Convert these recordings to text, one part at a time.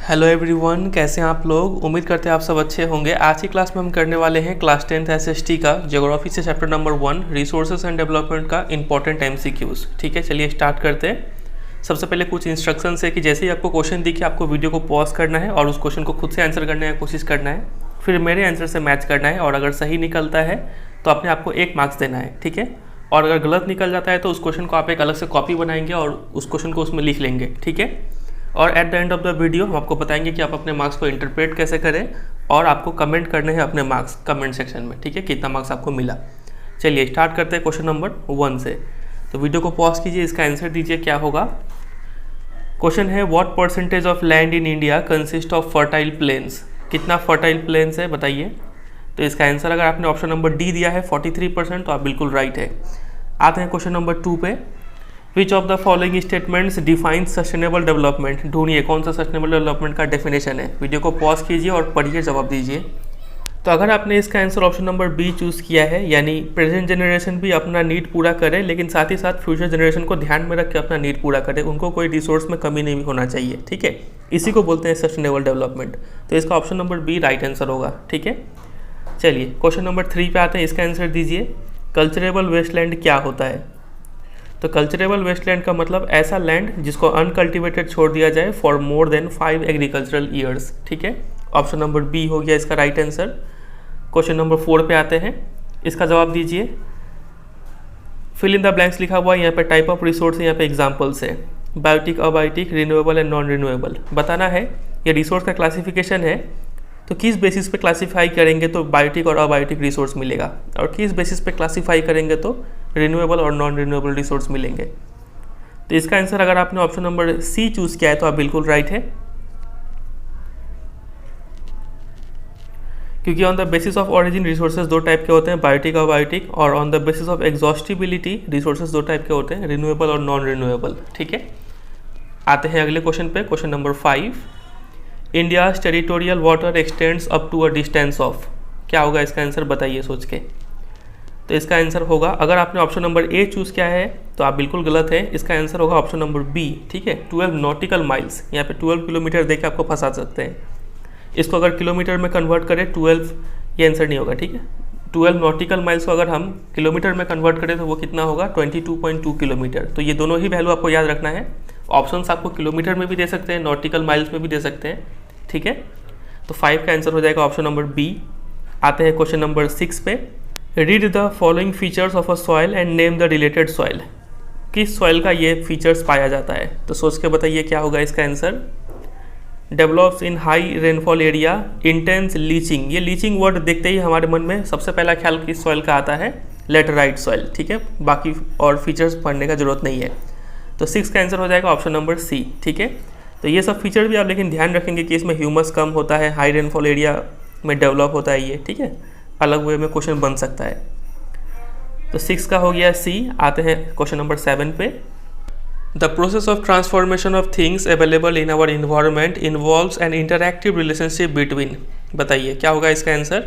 Hello everyone, कैसे हैं आप लोग। उम्मीद करते हैं आप सब अच्छे होंगे। आज की क्लास में हम करने वाले हैं क्लास 10th एसएसटी का ज्योग्राफी से chapter number 1 resources and development का इंपॉर्टेंट एमसीक्यूज। ठीक है, चलिए स्टार्ट करते हैं। सबसे पहले कुछ इंस्ट्रक्शंस है कि जैसे ही आपको क्वेश्चन दिखे आपको वीडियो को पॉज करना है और उस क्वेश्चन को खुद से आंसर करने की कोशिश करना है, फिर मेरे आंसर से मैच करना है और अगर सही निकलता है तो अपने आपको 1 मार्क्स देना है। ठीक है, और अगर गलत निकल जाता है तो उस क्वेश्चन को आप एक अलग से कॉपी बनाएंगे और उस क्वेश्चन को उसमें लिख लेंगे। ठीक है, और at the end of the video हम आपको बताएंगे कि आप अपने मार्क्स को इंटरप्रेट कैसे करें और आपको कमेंट करने हैं अपने मार्क्स कमेंट सेक्शन में। ठीक है, कितना मार्क्स आपको मिला। चलिए स्टार्ट करते हैं क्वेश्चन नंबर 1 से। तो वीडियो को पॉज कीजिए, इसका आंसर दीजिए क्या होगा। क्वेश्चन है what percentage of land in India consist of fertile planes. कितना फर्टाइल प्लेन्स है बताइए। तो इसका आंसर अगर आपने ऑप्शन नंबर डी दिया है 43%, तो आप बिल्कुल राइट है। आते हैं क्वेश्चन नंबर 2 पे। Which of the following statements defines sustainable development. ढूंढिए कौन सा सस्टेनेबल डेवलपमेंट का डेफिनेशन है। वीडियो को पॉज कीजिए और पढ़िए, जवाब दीजिए। तो अगर आपने इसका answer option number B choose किया है, यानी प्रेजेंट जनरेशन भी अपना नीड पूरा करे लेकिन साथ ही साथ फ्यूचर जनरेशन को ध्यान में रख के अपना नीड पूरा करे, उनको कोई रिसोर्स में कमी नहीं होना चाहिए। ठीक है, इसी को बोलते हैं सस्टेनेबल डेवलपमेंट। तो इसका option number B right answer होगा। ठीक है, चलिए क्वेश्चन नंबर 3 पे आते हैं। इसका आंसर दीजिए कल्चरेबल वेस्टलैंड क्या होता है। तो कल्चरेबल वेस्टलैंड का मतलब ऐसा लैंड जिसको अनकल्टिवेटेड छोड़ दिया जाए for more than 5 agricultural years. ठीक है, ऑप्शन नंबर बी हो गया इसका राइट आंसर। क्वेश्चन नंबर 4 पे आते हैं, इसका जवाब दीजिए। फिल इन द ब्लैंक्स लिखा हुआ है, यहाँ पे टाइप ऑफ रिसोर्स है, यहाँ पे एग्जाम्पल्स है। Biotic, abiotic, renewable and non renewable बताना है। ये रिसोर्स का क्लासिफिकेशन है, तो किस बेसिस पे क्लासीफाई करेंगे तो बायोटिक और अबायोटिक रिसोर्स मिलेगा, और किस बेसिस पे क्लासीफाई करेंगे तो रिन्यूएबल और नॉन रिन्यूएबल रिसोर्स मिलेंगे। तो इसका आंसर अगर आपने ऑप्शन नंबर सी चूज़ किया है तो आप बिल्कुल राइट है, क्योंकि on the basis of origin resources 2 type के होते हैं, बायोटिक और बायोटिक, और on the basis of exhaustibility resources 2 type के होते हैं, रिन्यूएबल और नॉन रिन्यूएबल। ठीक है, आते हैं अगले क्वेश्चन पे। Question number 5, India's territorial water extends up to a distance of. क्या होगा इसका आंसर बताइए सोच के। तो इसका आंसर होगा, अगर आपने ऑप्शन नंबर ए चूज़ किया है तो आप बिल्कुल गलत है। इसका आंसर होगा ऑप्शन नंबर बी। ठीक है, 12 नॉटिकल माइल्स। यहाँ पे 12 किलोमीटर देके आपको फंसा सकते हैं। इसको अगर किलोमीटर में कन्वर्ट करें 12, ये आंसर नहीं होगा। ठीक है, 12 नॉटिकल माइल्स को अगर हम किलोमीटर में कन्वर्ट करें तो वो कितना होगा 22.2 किलोमीटर। तो ये दोनों ही वैल्यू आपको याद रखना है। ऑप्शंस आपको किलोमीटर में भी दे सकते हैं, नॉटिकल माइल्स में भी दे सकते हैं। ठीक है, तो 5 का आंसर हो जाएगा ऑप्शन नंबर बी। आते हैं क्वेश्चन नंबर 6 पे। Read the following features of a soil and name the related soil. किस सॉइल का ये फीचर्स पाया जाता है, तो सोच के बताइए क्या होगा इसका answer. Develops in high rainfall area, intense leaching. ये लीचिंग वर्ड देखते ही हमारे मन में सबसे पहला ख्याल किस सॉइल का आता है, लेटराइट सॉइल। ठीक है, बाकी और फीचर्स पढ़ने का जरूरत नहीं है। तो 6 का आंसर हो जाएगा ऑप्शन नंबर सी। ठीक है, तो ये सब फीचर भी आप लेकिन ध्यान रखेंगे कि इसमें ह्यूमस कम होता है, हाई रेनफॉल एरिया में डेवलप होता है ये। ठीक है, अलग वे में क्वेश्चन बन सकता है। तो 6 का हो गया सी। आते हैं क्वेश्चन नंबर 7 पे। The process of transformation of things available in our environment involves an interactive relationship between. बताइए क्या होगा इसका आंसर।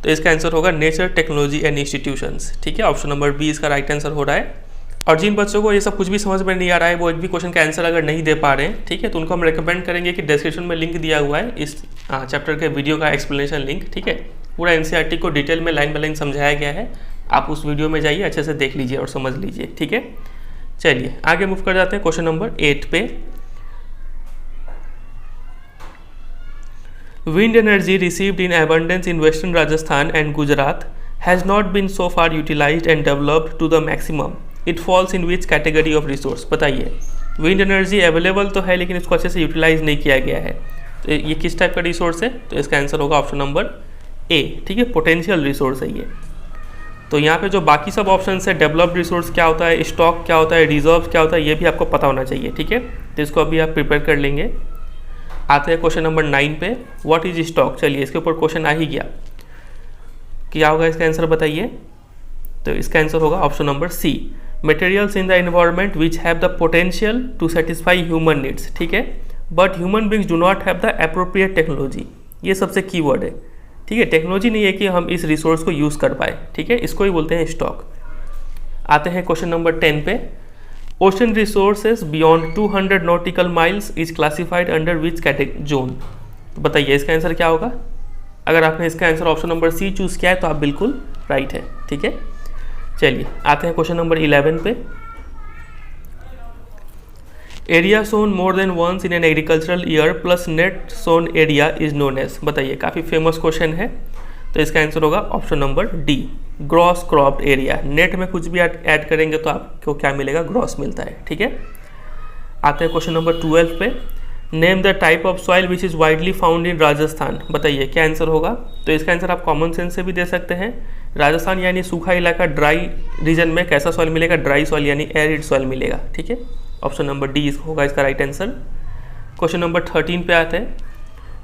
तो इसका आंसर होगा नेचर, टेक्नोलॉजी एंड इंस्टीट्यूशंस। ठीक है, ऑप्शन नंबर बी इसका राइट आंसर हो रहा है। और जिन बच्चों को ये सब कुछ भी समझ में नहीं आ रहा है, वो एक भी क्वेश्चन का आंसर अगर नहीं दे पा रहे हैं, ठीक है, तो उनको हम रेकमेंड करेंगे कि डिस्क्रिप्शन में लिंक दिया हुआ है इस चैप्टर के वीडियो का एक्सप्लेनेशन लिंक। ठीक है, पूरा एनसीईआरटी को डिटेल में लाइन बाय लाइन समझाया गया है। आप उस वीडियो में जाइए, अच्छे से देख लीजिए और समझ लीजिए। ठीक है, चलिए आगे मूव कर जाते हैं क्वेश्चन नंबर 8 पे। Wind energy received in abundance in western Rajasthan and Gujarat has not been so far utilised and developed to the maximum. It falls in which category of resource. बताइए, विंड एनर्जी अवेलेबल तो है लेकिन इसको अच्छे से utilise नहीं किया गया है, तो ये किस टाइप का रिसोर्स है। तो इसका आंसर होगा ऑप्शन नंबर ए। ठीक है, पोटेंशियल रिसोर्स है ये। तो यहाँ पे जो बाकी सब ऑप्शन है, डेवलप्ड रिसोर्स क्या होता है, स्टॉक क्या होता है, रिजर्व क्या होता है, ये भी आपको पता होना चाहिए। ठीक है, तो इसको अभी आप प्रिपेयर कर लेंगे। आते हैं क्वेश्चन नंबर 9 पे। What is stock. चलिए इसके ऊपर क्वेश्चन आ ही गया, क्या होगा इसका आंसर बताइए। तो इसका आंसर होगा option number C, materials in the environment which have the potential to satisfy human needs. ठीक है, but human beings do not have the appropriate technology. ये सबसे की वर्ड है। ठीक है, टेक्नोलॉजी नहीं है कि हम इस रिसोर्स को यूज़ कर पाए। ठीक है, इसको ही बोलते हैं स्टॉक। आते हैं क्वेश्चन नंबर 10 पे। Ocean resources beyond 200 nautical miles is classified under which category zone. तो बताइए इसका आंसर क्या होगा। अगर आपने इसका answer option number C choose किया है तो आप बिल्कुल राइट है। ठीक है, चलिए आते हैं क्वेश्चन नंबर 11 पे। Area sown more than once in an agricultural year plus net sown area is known as. बताइए, काफ़ी फेमस क्वेश्चन है, तो इसका आंसर होगा option number D, gross cropped area. Net में कुछ भी ऐड करेंगे तो आपको क्या मिलेगा, ग्रॉस मिलता है। ठीक है, आते हैं क्वेश्चन नंबर 12 पे। Name the type of soil which is widely found in Rajasthan. बताइए क्या आंसर होगा। तो इसका आंसर आप कॉमन सेंस से भी दे सकते हैं। राजस्थान यानी सूखा इलाका, ड्राई रीजन में कैसा सॉइल मिलेगा, ड्राई सॉइल यानी एरिड सॉइल मिलेगा। ठीक है, ऑप्शन नंबर डी होगा इसका राइट आंसर। क्वेश्चन नंबर 13 पे आते हैं।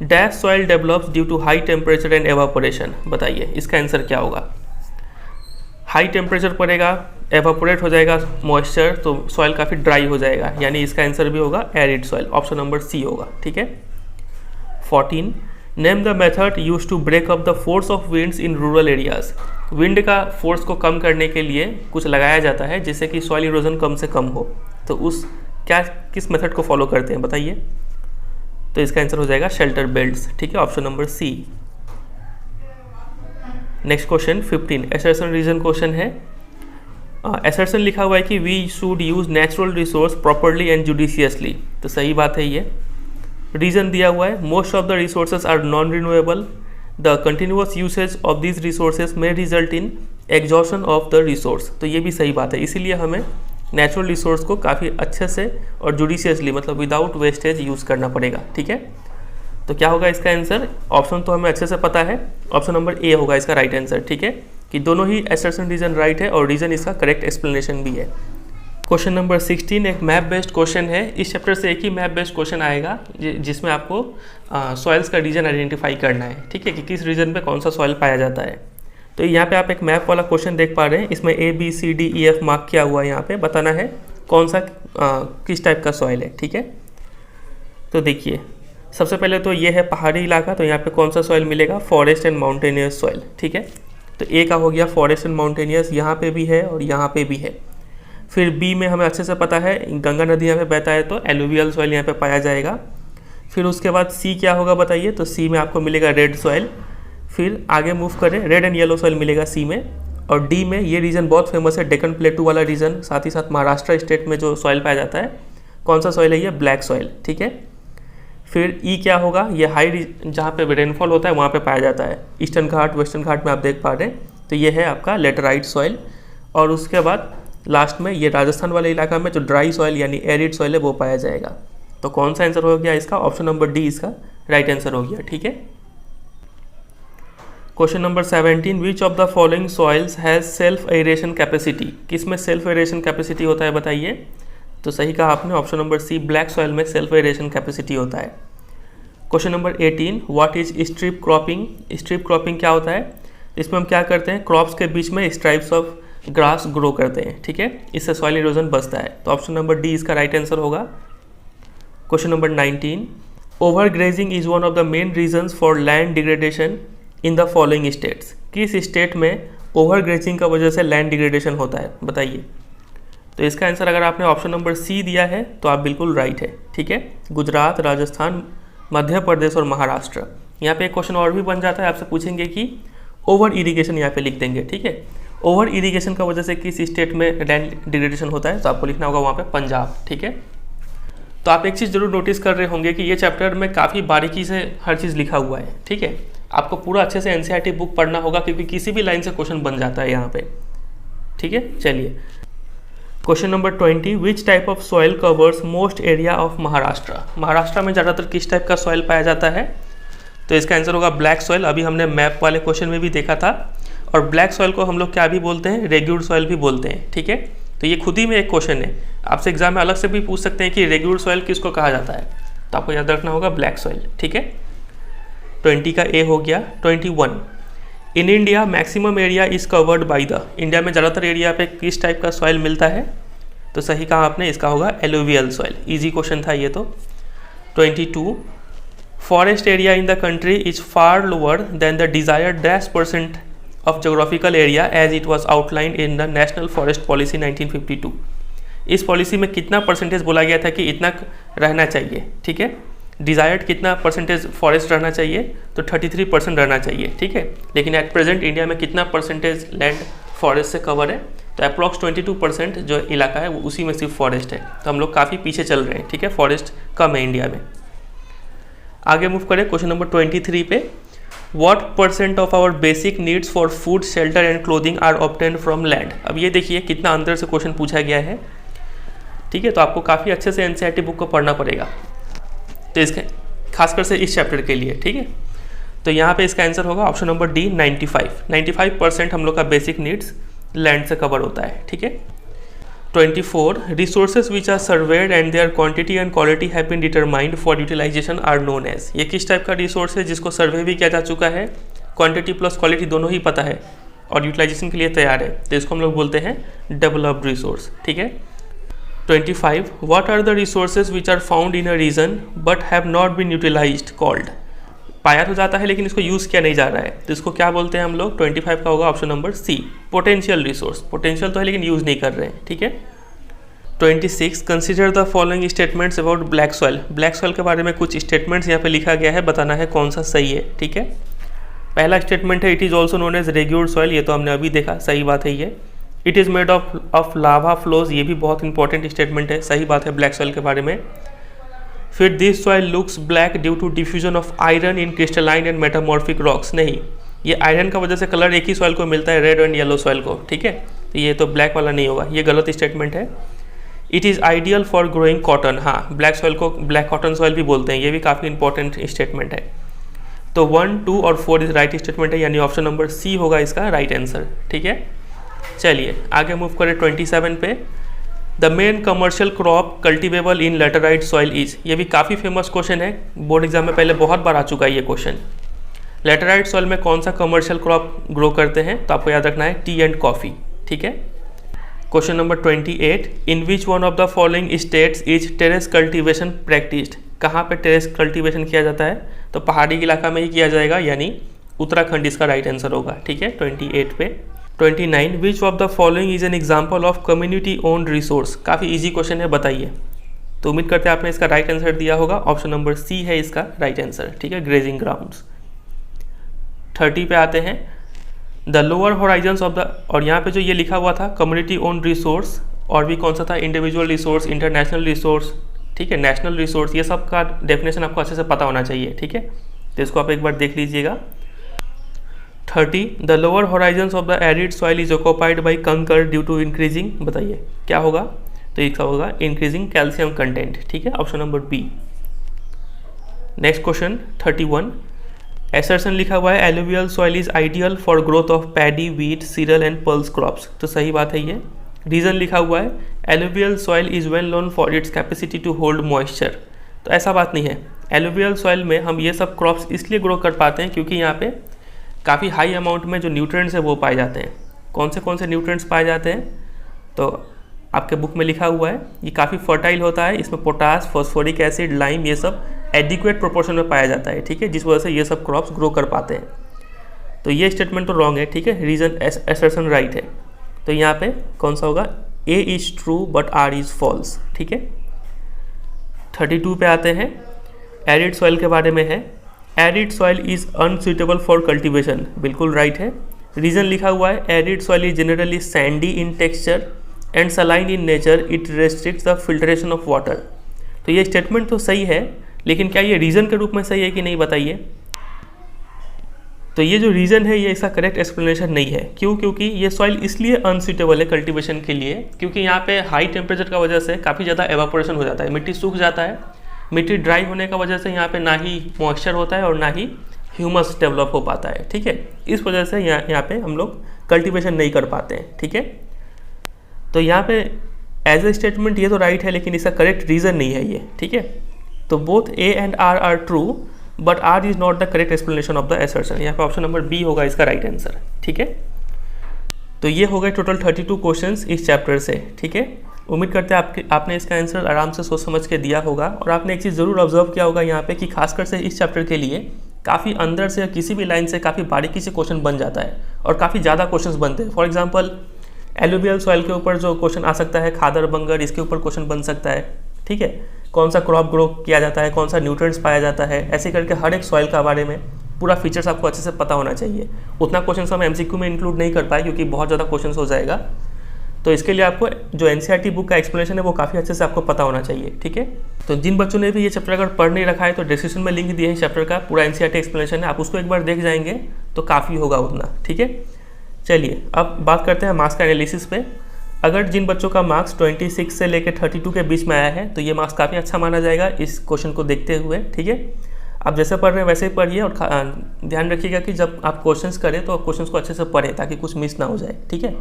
Dash soil develops due to high temperature and evaporation. बताइए इसका आंसर क्या होगा। हाई टेम्परेचर पड़ेगा, एवापोरेट हो जाएगा मॉइस्चर, तो सॉइल काफ़ी ड्राई हो जाएगा, यानी इसका आंसर भी होगा arid soil, option number C होगा। ठीक है, 14 name the method use to break up the force of winds in rural areas. Wind का फोर्स को कम करने के लिए कुछ लगाया जाता है जिससे कि सॉइल इरोजन कम से कम हो, तो उस किस मेथड को फॉलो करते हैं बताइए। तो इसका आंसर हो जाएगा शेल्टर बेल्ट्स। ठीक है, option number C. Next question 15 assertion reason question है। एसर्शन लिखा हुआ है कि we should use natural resource properly and judiciously. तो सही बात है ये। रीजन दिया हुआ है, most of the resources are non renewable, the continuous usage of this resources में result in exhaustion of the resource. तो ये भी सही बात है, इसीलिए हमें नेचुरल रिसोर्स को काफ़ी अच्छे से और जुडिशियसली मतलब विदाउट वेस्टेज यूज़ करना पड़ेगा। ठीक है, तो क्या होगा इसका आंसर। ऑप्शन तो हमें अच्छे से पता है, ऑप्शन नंबर ए होगा इसका राइट आंसर। ठीक है, कि दोनों ही एसर्शन रीजन राइट है और रीजन इसका करेक्ट एक्सप्लेनेशन भी है। क्वेश्चन नंबर 16 एक मैप बेस्ड क्वेश्चन है। इस चैप्टर से एक ही मैप बेस्ड क्वेश्चन आएगा जिसमें आपको सॉइल्स का रीजन आइडेंटिफाई करना है। ठीक है, कि किस रीजन पे कौन सा सॉइल पाया जाता है। तो यहाँ पे आप एक मैप वाला क्वेश्चन देख पा रहे हैं, इसमें ABCDEF मार्क किया हुआ है। यहाँ पे बताना है कौन सा किस टाइप का सॉइल है। ठीक है, तो देखिए सबसे पहले तो ये है पहाड़ी इलाका, तो यहाँ पे कौन सा सॉइल मिलेगा, फॉरेस्ट एंड माउंटेनियस सॉइल। ठीक है, तो ए का हो गया फॉरेस्ट एंड माउंटेनियस, यहाँ पे भी है और यहाँ पे भी है। फिर बी में हमें अच्छे से पता है गंगा नदी यहाँ पे बहता है, तो एलुवियल सॉइल यहाँ पे पाया जाएगा। फिर उसके बाद सी क्या होगा बताइए, तो सी में आपको मिलेगा रेड सॉइल। फिर आगे मूव करें, रेड एंड येलो सॉइल मिलेगा सी में। और डी में ये रीजन बहुत फेमस है, डेक्कन प्लेटू वाला रीजन, साथ ही साथ महाराष्ट्र स्टेट में जो सॉइल पाया जाता है, कौन सा सॉइल है ये, ब्लैक सॉइल। ठीक है, फिर ई क्या होगा, ये हाई जहाँ पे रेनफॉल होता है वहाँ पे पाया जाता है, ईस्टर्न घाट वेस्टर्न घाट में आप देख पा रहे हैं, तो ये है आपका लेटराइट सॉइल। और उसके बाद लास्ट में ये राजस्थान वाले इलाका में जो ड्राई सॉइल यानी एरिड सॉइल है वो पाया जाएगा। तो कौन सा आंसर हो गया इसका, ऑप्शन नंबर डी इसका राइट आंसर हो गया। ठीक है, question number 17 which of the following soils has self aeration capacity. किस में सेल्फ एरेशन कैपेसिटी होता है बताइए। तो सही कहा आपने, option number C, black soil में सेल्फ एरेशन कैपेसिटी होता है। Question number 18 what is strip cropping. Strip cropping क्या होता है, इसमें हम क्या करते हैं, क्रॉप्स के बीच में स्ट्राइप्स ऑफ ग्रास ग्रो करते हैं। ठीक है, इससे सॉइल इरोजन बचता है, तो ऑप्शन नंबर डी इसका राइट आंसर होगा। Question number 19 over grazing is one of the main reasons for land degradation in the following states. किस स्टेट में ओवर ग्रेजिंग का वजह से लैंड डिग्रेडेशन होता है बताइए। तो इसका आंसर अगर आपने ऑप्शन नंबर सी दिया है तो आप बिल्कुल राइट है। ठीक है, गुजरात, राजस्थान, मध्य प्रदेश और महाराष्ट्र। यहाँ पे एक क्वेश्चन और भी बन जाता है, आपसे पूछेंगे कि ओवर इरीगेशन यहाँ पे लिख देंगे। ठीक है, ओवर इरीगेशन का वजह से किस स्टेट में लैंड डिग्रेडेशन होता है, तो आपको लिखना होगा वहाँ पे पंजाब। ठीक है, तो आप एक चीज़ जरूर नोटिस कर रहे होंगे कि ये चैप्टर में काफ़ी बारीकी से हर चीज़ लिखा हुआ है। ठीक है, आपको पूरा अच्छे से एनसीईआरटी बुक पढ़ना होगा क्योंकि किसी भी लाइन से क्वेश्चन बन जाता है यहाँ पे। ठीक है, चलिए question number 20 which type of soil covers most area of Maharashtra. Maharashtra में ज़्यादातर किस टाइप का सॉइल पाया जाता है, तो इसका आंसर होगा ब्लैक सॉइल। अभी हमने मैप वाले क्वेश्चन में भी देखा था। और ब्लैक सॉइल को हम लोग क्या भी बोलते हैं, रेग्यूलर सॉइल भी बोलते हैं। ठीक है, तो ये खुद ही में एक क्वेश्चन है, आपसे एग्जाम में अलग से भी पूछ सकते हैं कि रेग्यूलर सॉइल किसको कहा जाता है, तो आपको याद रखना होगा ब्लैक सॉइल। ठीक है, 20 का ए हो गया। 21 in India maximum area is covered by the. India में ज़्यादातर एरिया पे किस टाइप का सॉइल मिलता है, तो सही कहा आपने, इसका होगा एलुवियल सॉइल। इजी क्वेश्चन था ये तो। 22 forest area in the country is far lower than the desired -% of geographical area as it was outlined in the national forest policy 1952। इस पॉलिसी में कितना परसेंटेज बोला गया था कि इतना रहना चाहिए, ठीक है। डिज़ायर्ड कितना परसेंटेज फॉरेस्ट रहना चाहिए, तो 33% रहना चाहिए, ठीक है। लेकिन एट प्रेजेंट इंडिया में कितना परसेंटेज लैंड फॉरेस्ट से कवर है, तो अप्रॉक्स 22% जो इलाका है वो उसी में सिर्फ फॉरेस्ट है। तो हम लोग काफ़ी पीछे चल रहे हैं, ठीक है, फॉरेस्ट कम है इंडिया में। आगे मूव करें क्वेश्चन नंबर 23 पे। What percent of our basic needs for food, shelter and clothing are obtained from land. अब ये देखिए कितना अंदर से क्वेश्चन पूछा गया है, ठीक है। तो आपको काफ़ी अच्छे से एनसीईआरटी बुक को पढ़ना पड़ेगा, तो इसके खासकर से इस चैप्टर के लिए, ठीक है। तो यहाँ पे इसका आंसर होगा ऑप्शन नंबर डी 95% हम लोग का बेसिक नीड्स लैंड से कवर होता है, ठीक है। 24 resources which are surveyed and their quantity and quality have been determined for utilisation are known as. ये किस टाइप का रिसोर्स है जिसको सर्वे भी किया जा चुका है, क्वांटिटी प्लस क्वालिटी दोनों ही पता है और यूटिलाइजेशन के लिए तैयार है, तो इसको हम लोग बोलते हैं डेवलप्ड रिसोर्स, ठीक है। 25 what are the resources which are found in a region but have not been utilised called. पाया तो जाता है लेकिन इसको यूज़ किया नहीं जा रहा है, तो इसको क्या बोलते हैं हम लोग। 25 का होगा option number C potential resource. Potential तो है लेकिन यूज़ नहीं कर रहे हैं, ठीक है। 26 consider the following statements about black soil. Black soil के बारे में कुछ स्टेटमेंट्स यहाँ पे लिखा गया है, बताना है कौन सा सही है, ठीक है। पहला स्टेटमेंट है it is also known as regur soil, ये तो हमने अभी देखा, सही बात है ये। It is made of lava flows, ये भी बहुत इंपॉर्टेंट स्टेटमेंट है, सही बात है ब्लैक सॉइल के बारे में। फिर this soil looks black due to diffusion of iron in crystalline and metamorphic rocks. नहीं, ये आयरन का वजह से कलर एक ही सॉइल को मिलता है, रेड एंड येलो सॉइल को, ठीक है। तो ये तो ब्लैक वाला नहीं होगा, ये गलत स्टेटमेंट है। It is ideal for growing cotton, हाँ ब्लैक सॉइल को ब्लैक कॉटन सॉइल भी बोलते हैं, ये भी काफ़ी इंपॉर्टेंट स्टेटमेंट है। तो 1, 2 और 4 इस राइट स्टेटमेंट है, यानी ऑप्शन नंबर सी होगा इसका राइट आंसर, ठीक है। चलिए आगे मूव करें 27 पे। The main commercial crop cultivable in laterite soil is, ये भी काफ़ी फेमस क्वेश्चन है, बोर्ड एग्जाम में पहले बहुत बार आ चुका है ये क्वेश्चन। लेटराइट सॉइल में कौन सा कमर्शियल क्रॉप ग्रो करते हैं, तो आपको याद रखना है टी एंड कॉफ़ी, ठीक है। Question number 28 in which one of the following states is terrace cultivation practised. कहाँ पे टेरेस कल्टिवेशन किया जाता है, तो पहाड़ी इलाका में ही किया जाएगा, यानी उत्तराखंड इसका राइट आंसर होगा, ठीक है। 28 पे 29 विच of the following is an example of community owned resource. काफ़ी इजी क्वेश्चन है, बताइए। तो उम्मीद करते हैं आपने इसका राइट आंसर दिया होगा, ऑप्शन नंबर सी है इसका राइट आंसर, ठीक है, ग्रेजिंग ग्राउंड्स। 30 पे आते हैं the lower Horizons of the, और यहाँ पे जो ये लिखा हुआ था कम्युनिटी ओन्ड रिसोर्स, और भी कौन सा था, इंडिविजुअल रिसोर्स, इंटरनेशनल रिसोर्स, ठीक है, नेशनल रिसोर्स, ये सब का डेफिनेशन आपको अच्छे से पता होना चाहिए, ठीक है। तो इसको आप एक बार देख लीजिएगा। 30 the lower Horizons of the arid soil is occupied by कंकर ड्यू टू इंक्रीजिंग, बताइए क्या होगा, तो इसका होगा इंक्रीजिंग कैल्शियम कंटेंट, ठीक है, option number B. Next question 31 assertion लिखा हुआ है alluvial soil is ideal for growth of paddy, wheat, cereal and pulse crops, तो सही बात है ये। रीजन लिखा हुआ है alluvial soil is well known for its capacity to hold moisture, तो ऐसा बात नहीं है। एलुवियल सॉइल में हम ये सब क्रॉप्स इसलिए ग्रो कर पाते हैं क्योंकि यहाँ पे काफ़ी हाई अमाउंट में जो न्यूट्रिएंट्स है वो पाए जाते हैं। कौन से न्यूट्रिएंट्स पाए जाते हैं, तो आपके बुक में लिखा हुआ है ये काफ़ी फर्टाइल होता है, इसमें पोटास, फॉस्फोरिक एसिड, लाइम, ये सब एडिक्वेट प्रोपोर्शन में पाया जाता है, ठीक है, जिस वजह से ये सब क्रॉप्स ग्रो कर पाते हैं। तो ये स्टेटमेंट तो रॉन्ग है, ठीक है, रीजन असर्शन राइट है। तो यहाँ पे कौन सा होगा, A is true but R is false, ठीक है। 32 पे आते हैं, एरिड सॉइल के बारे में है। Arid soil is unsuitable for cultivation, बिल्कुल राइट है। रीजन लिखा हुआ है arid soil is generally Sandy in texture and saline in nature, it restricts the filtration of water. तो ये स्टेटमेंट तो सही है, लेकिन क्या ये रीज़न के रूप में सही है कि नहीं, बताइए। तो ये जो रीज़न है ये इसका करेक्ट एक्सप्लेनेशन नहीं है। क्यों, क्योंकि ये सॉइल इसलिए अनसूटेबल है कल्टीवेशन के लिए क्योंकि यहाँ पे हाई टेम्परेचर का वजह से काफ़ी ज़्यादा एवापोरेशन हो जाता है, मिट्टी सूख जाता है। मिट्टी ड्राई होने का वजह से यहाँ पे ना ही मॉइस्चर होता है और ना ही ह्यूमस डेवलप हो पाता है, ठीक है। इस वजह से यहाँ पे हम लोग कल्टीवेशन नहीं कर पाते हैं, ठीक है। तो यहाँ पे एज ए स्टेटमेंट ये तो राइट है, लेकिन इसका करेक्ट रीज़न नहीं है ये, ठीक है। तो both A and R are true but R is not the correct explanation of the assertion. यहाँ पे ऑप्शन नंबर बी होगा इसका राइट आंसर, ठीक है। तो ये हो गए टोटल 32 क्वेश्चंस इस चैप्टर से, ठीक है। उम्मीद करते हैं आपने इसका आंसर आराम से सोच समझ के दिया होगा। और आपने एक चीज़ ज़रूर ऑब्जर्व किया होगा यहाँ पे कि खासकर से इस चैप्टर के लिए काफ़ी अंदर से किसी भी लाइन से काफ़ी बारीकी से क्वेश्चन बन जाता है और काफ़ी ज़्यादा क्वेश्चंस बनते हैं। फॉर एग्जांपल एलुवियल सॉइल के ऊपर जो क्वेश्चन आ सकता है, खादर बंगर, इसके ऊपर क्वेश्चन बन सकता है, ठीक है। कौन सा क्रॉप ग्रो किया जाता है, कौन सा न्यूट्रिएंट्स पाया जाता है, ऐसे करके हर एक सॉइल का बारे में पूरा फीचर्स आपको अच्छे से पता होना चाहिए। उतना क्वेश्चन हम एमसीक्यू में इंक्लूड नहीं कर पाए क्योंकि बहुत ज़्यादा क्वेश्चन हो जाएगा, तो इसके लिए आपको जो एनसीईआरटी बुक का एक्सप्लेनेशन है वो काफ़ी अच्छे से आपको पता होना चाहिए, ठीक है। तो जिन बच्चों ने भी ये चैप्टर अगर पढ़ नहीं रखा है तो डिस्क्रिप्शन में लिंक दिए हैं चैप्टर का, पूरा एनसीईआरटी एक्सप्लेनेशन है, आप उसको एक बार देख जाएंगे तो काफ़ी होगा उतना, ठीक है। चलिए अब बात करते हैं मार्क्स का एनालिसिस पे। अगर जिन बच्चों का मार्क्स 26 से लेकर 32 के बीच में आया है तो ये मार्क्स काफ़ी अच्छा माना जाएगा इस क्वेश्चन को देखते हुए, ठीक है। आप जैसे पढ़ रहे हैं वैसे ही पढ़िए और ध्यान रखिएगा कि जब आप क्वेश्चंस करें तो क्वेश्चंस को अच्छे से पढ़ें ताकि कुछ मिस ना हो जाए, ठीक है।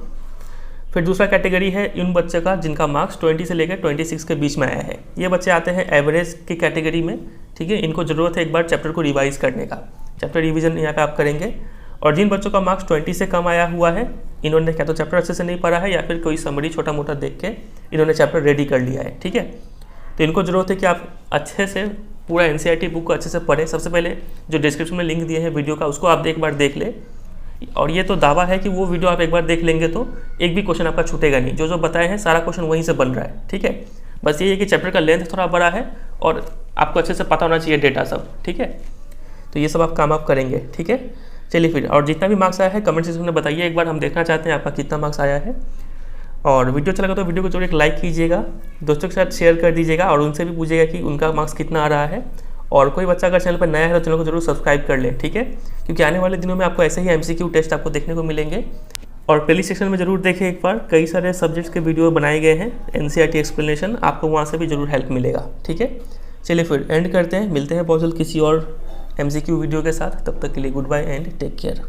फिर दूसरा कैटेगरी है उन बच्चे का जिनका मार्क्स 20 से लेकर 26 के बीच में आया है। ये बच्चे आते हैं एवरेज की कैटेगरी में, ठीक है। इनको ज़रूरत है एक बार चैप्टर को रिवाइज़ करने का, चैप्टर रिवीजन यहाँ पे आप करेंगे। और जिन बच्चों का मार्क्स 20 से कम आया हुआ है, इन्होंने क्या तो चैप्टर अच्छे से नहीं पढ़ा है या फिर कोई समरी छोटा मोटा देख के इन्होंने चैप्टर रेडी कर लिया है, ठीक है। तो इनको ज़रूरत है कि आप अच्छे से पूरा एनसीईआरटी बुक को अच्छे से पढ़ें। सबसे पहले जो डिस्क्रिप्शन में लिंक दिए हैं वीडियो का उसको आप एक बार देख लें, और ये तो दावा है कि वो वीडियो आप एक बार देख लेंगे तो एक भी क्वेश्चन आपका छूटेगा नहीं, जो जो बताए हैं सारा क्वेश्चन वहीं से बन रहा है, ठीक है। बस ये है कि चैप्टर का लेंथ थोड़ा बड़ा है और आपको अच्छे से पता होना चाहिए डेटा सब, ठीक है। तो ये सब आप काम आप करेंगे, ठीक है। चलिए फिर, और जितना भी मार्क्स आया है कमेंट सेक्शन में बताइए, एक बार हम देखना चाहते हैं आपका कितना मार्क्स आया है। और वीडियो अच्छा लगा तो वीडियो को जरूर एक लाइक कीजिएगा, दोस्तों के साथ शेयर कर दीजिएगा और उनसे भी पूछिएगा कि उनका मार्क्स कितना आ रहा है। और कोई बच्चा अगर चैनल पर नया है तो चैनल को जरूर सब्सक्राइब कर ले, ठीक है, क्योंकि आने वाले दिनों में आपको ऐसे ही एमसीक्यू टेस्ट आपको देखने को मिलेंगे। और प्लेलिस्ट सेक्शन में जरूर देखें एक बार, कई सारे सब्जेक्ट्स के वीडियो बनाए गए हैं एनसीईआरटी एक्सप्लेनेशन, आपको वहाँ से भी जरूर हेल्प मिलेगा, ठीक है। चलिए फिर एंड करते हैं, मिलते हैं बहुत जल्द किसी और एमसीक्यू वीडियो के साथ, तब तक के लिए goodbye and take care.